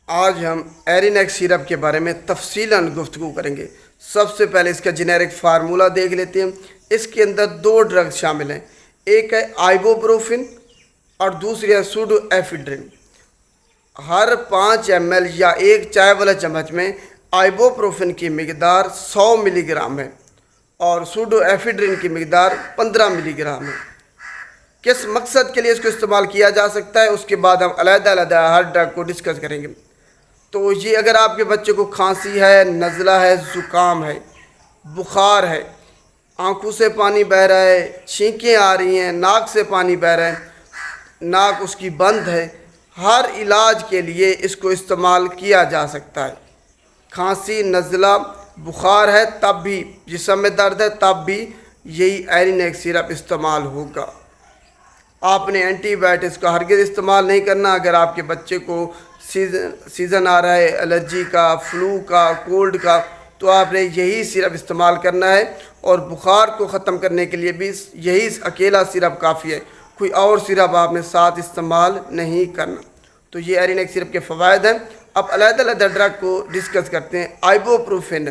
آج ہم ایرینیک سیرپ کے بارے میں تفصیلاً گفتگو کریں گے۔ سب سے پہلے اس کا جنیرک فارمولہ دیکھ لیتے ہیں۔ اس کے اندر دو ڈرگز شامل ہیں، ایک ہے آئبوپروفن اور دوسری ہے سوڈو ایفیڈرین۔ ہر 5 ml یا ایک چائے والا چمچ میں آئبوپروفن کی مقدار 100 ملی گرام ہے اور سوڈو ایفیڈرین کی مقدار 15 ملی گرام ہے۔ کس مقصد کے لیے اس کو استعمال کیا جا سکتا ہے، اس کے بعد ہم علیحدہ علیحدہ ہر ڈرگ کو ڈسکس کریں گے۔ تو یہ اگر آپ کے بچے کو کھانسی ہے، نزلہ ہے، زکام ہے، بخار ہے، آنکھوں سے پانی بہہ رہا ہے، چھینکیں آ رہی ہیں، ناک سے پانی بہہ رہا ہے، ناک اس کی بند ہے، ہر علاج کے لیے اس کو استعمال کیا جا سکتا ہے۔ کھانسی، نزلہ، بخار ہے تب بھی، جسم میں درد ہے تب بھی یہی ایرینیک سیرپ استعمال ہوگا۔ آپ نے اینٹی بائیوٹکس کا ہرگز استعمال نہیں کرنا۔ اگر آپ کے بچے کو سیزن آ رہا ہے الرجی کا، فلو کا، کولڈ کا، تو آپ نے یہی سیرپ استعمال کرنا ہے، اور بخار کو ختم کرنے کے لیے بھی یہی اکیلا سیرپ کافی ہے، کوئی اور سیرپ آپ نے ساتھ استعمال نہیں کرنا۔ تو یہ ایرینیک سیرپ کے فوائد ہیں۔ اب علیحدہ علیحدہ ڈرگ کو ڈسکس کرتے ہیں۔ آئبوپروفن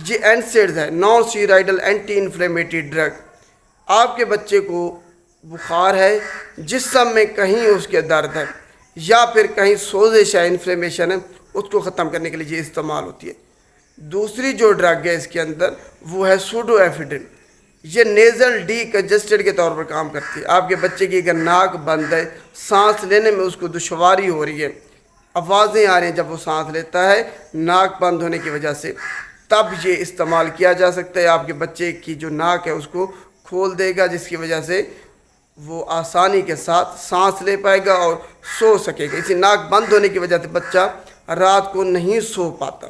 یہ NSAIDs ہے، نان اسٹیرائڈل اینٹی انفلیمیٹری ڈرگ۔ آپ کے بچے کو بخار ہے، جسم میں کہیں اس کے درد ہے یا پھر کہیں سوزش ہے، انفلیمیشن ہے، اس کو ختم کرنے کے لیے یہ استعمال ہوتی ہے۔ دوسری جو ڈرگ ہے اس کے اندر وہ ہے سوڈو ایفیڈرین۔ یہ نیزل ڈی کنجسٹڈ کے طور پر کام کرتی ہے۔ آپ کے بچے کی اگر ناک بند ہے، سانس لینے میں اس کو دشواری ہو رہی ہے، آوازیں آ رہی ہیں جب وہ سانس لیتا ہے ناک بند ہونے کی وجہ سے، تب یہ استعمال کیا جا سکتا ہے۔ آپ کے بچے کی جو ناک ہے اس کو کھول دے گا، جس کی وجہ سے وہ آسانی کے ساتھ سانس لے پائے گا اور سو سکے گا۔ اسی ناک بند ہونے کی وجہ سے بچہ رات کو نہیں سو پاتا۔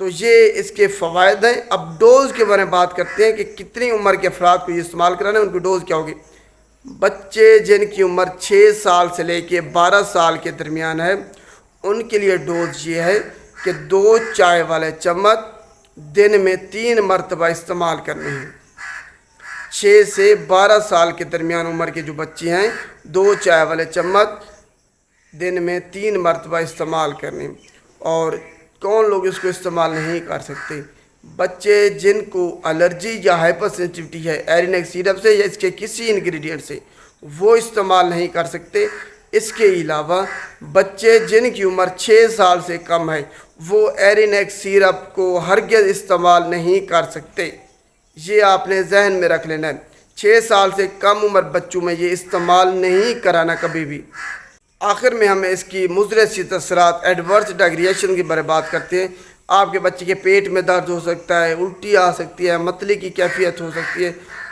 تو یہ اس کے فوائد ہیں۔ اب ڈوز کے بارے میں بات کرتے ہیں کہ کتنی عمر کے افراد کو یہ استعمال کرانا ہے، ان کی ڈوز کیا ہوگی۔ بچے جن کی عمر 6 سال سے لے کے 12 سال کے درمیان ہے، ان کے لیے ڈوز یہ ہے کہ 2 چائے والے چمچ دن میں 3 مرتبہ استعمال کرنے ہیں۔ 6 سے 12 سال کے درمیان عمر کے جو بچے ہیں، 2 چائے والے چمچ دن میں 3 مرتبہ استعمال کرنے۔ اور کون لوگ اس کو استعمال نہیں کر سکتے؟ بچے جن کو الرجی یا ہائپر سینسٹیوٹی ہے ایرینیک سیرپ سے یا اس کے کسی انگریڈینٹ سے، وہ استعمال نہیں کر سکتے۔ اس کے علاوہ بچے جن کی عمر 6 سال سے کم ہے، وہ ایرینیک سیرپ کو ہرگز استعمال نہیں کر سکتے۔ یہ آپ نے ذہن میں رکھ لینا ہے۔ 6 سال سے کم عمر بچوں میں یہ استعمال نہیں کرانا کبھی بھی۔ آخر میں ہم اس کی مضر صحت اثرات، ایڈورس ڈرگ ریئیکشن کے بارے میں بات کرتے ہیں۔ آپ کے بچے کے پیٹ میں درد ہو سکتا ہے، الٹی آ سکتی ہے، متلی کی کیفیت ہو سکتی ہے،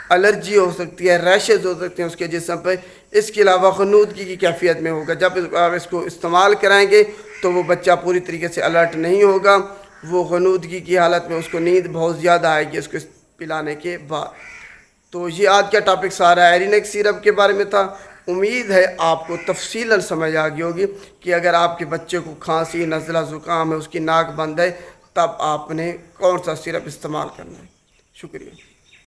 الرجی ہو سکتی ہے، ریشز ہو سکتے ہیں اس کے جسم پہ۔ اس کے علاوہ خنودگی کی کیفیت میں ہوگا۔ جب آپ اس کو استعمال کرائیں گے تو وہ بچہ پوری طریقے سے الرٹ نہیں ہوگا، وہ خنودگی کی حالت میں اس کو نیند بہت زیادہ آئے گی اس کو پلانے کے بعد۔ تو یہ آج کا ٹاپک سارا ایرینیک سیرپ کے بارے میں تھا۔ امید ہے آپ کو تفصیلاً سمجھ آ گئی ہوگی کہ اگر آپ کے بچے کو کھانسی، نزلہ، زکام ہے، اس کی ناک بند ہے، تب آپ نے کون سا سیرپ استعمال کرنا ہے۔ شکریہ۔